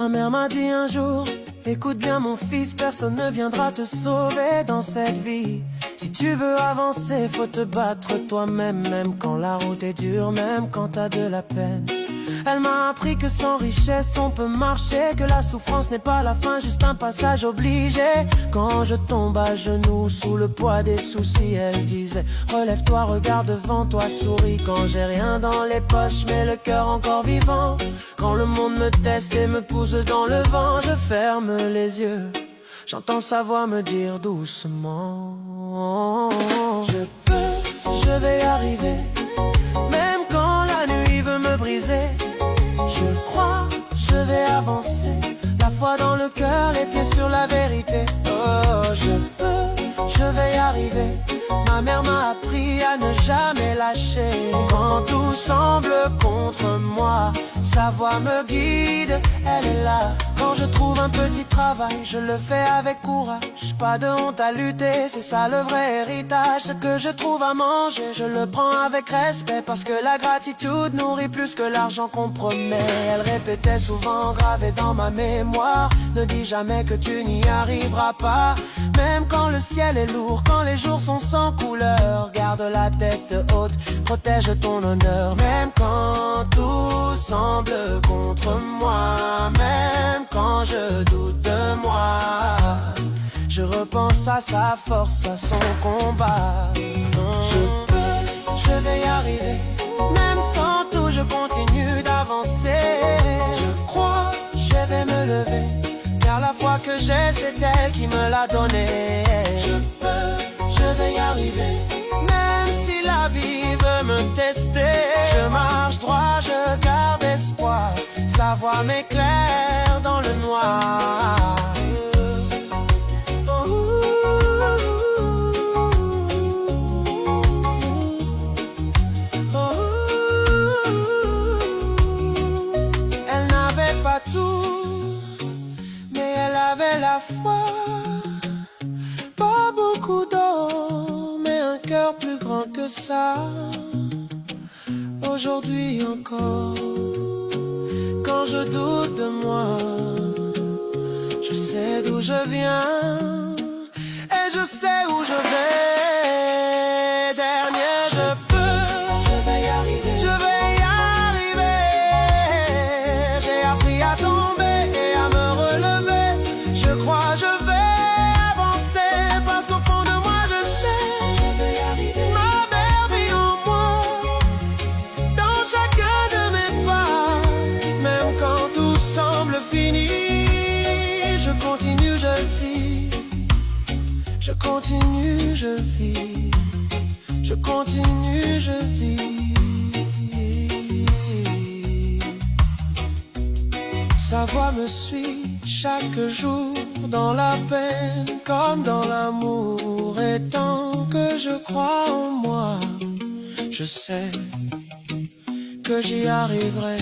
Ma mère m'a dit un jour, écoute bien mon fils, personne ne viendra te sauver dans cette vie. Si tu veux avancer, faut te battre toi-même, même quand la route est dure, même quand t'as de la peine. Elle m'a appris que sans richesse on peut marcher, que la souffrance n'est pas la fin, juste un passage obligé. Quand je tombe à genoux sous le poids des soucis, elle disait relève-toi, regarde devant toi, souris. Quand j'ai rien dans les poches mais le cœur encore vivant, quand le monde me teste et me pousse dans le vent, je ferme les yeux, j'entends sa voix me dire doucement je peux, je vais y arriver, même quand la nuit veut me briser. Je crois, je vais avancer, la foi dans le cœur, les pieds sur la vérité. Oh, je peux, je vais y arriver. Ma mère m'a appris à ne jamais lâcher. Quand tout semble contre moi, sa voix me guide, elle est là. Quand je trouve un petit travail, je le fais avec courage. Pas de honte à lutter, c'est ça le vrai héritage. Ce que je trouve à manger, je le prends avec respect, parce que la gratitude nourrit plus que l'argent qu'on promet. Elle répétait souvent, gravé dans ma mémoire, ne dis jamais que tu n'y arriveras pas. Même quand le ciel est lourd, quand les jours sont sans couleur, garde la tête haute, protège ton honneur. Même quand tout semble contre moi, même quand je doute de moi, je repense à sa force, à son combat. Je peux, je vais y arriver, même sans tout je continue d'avancer. Je crois, je vais me lever, car la foi que j'ai c'est elle qui me l'a donnée. Je peux, je vais y arriver, même si la vie veut me tester. Je marche droit, je garde espoir, sa voix m'éclaire dans le noir. Elle n'avait pas tout, mais elle avait la foi. Pas beaucoup d'or, mais un cœur plus grand que ça. Aujourd'hui encore, quand je doute de moi, je sais d'où je viens et je sais où je vais. Dernier, je peux, je vais y arriver, je vais y arriver. J'ai appris à tomber et à me relever. Je crois, je vais avancer, parce qu'au fond de moi je sais, je vais y arriver. Ma mère vit en moi, dans chacun de mes pas. Même quand tout semble fini, je continue, je vis. Je continue, je vis. Je continue, je vis. Sa voix me suit chaque jour, dans la peine comme dans l'amour. Et tant que je crois en moi, je sais que j'y arriverai.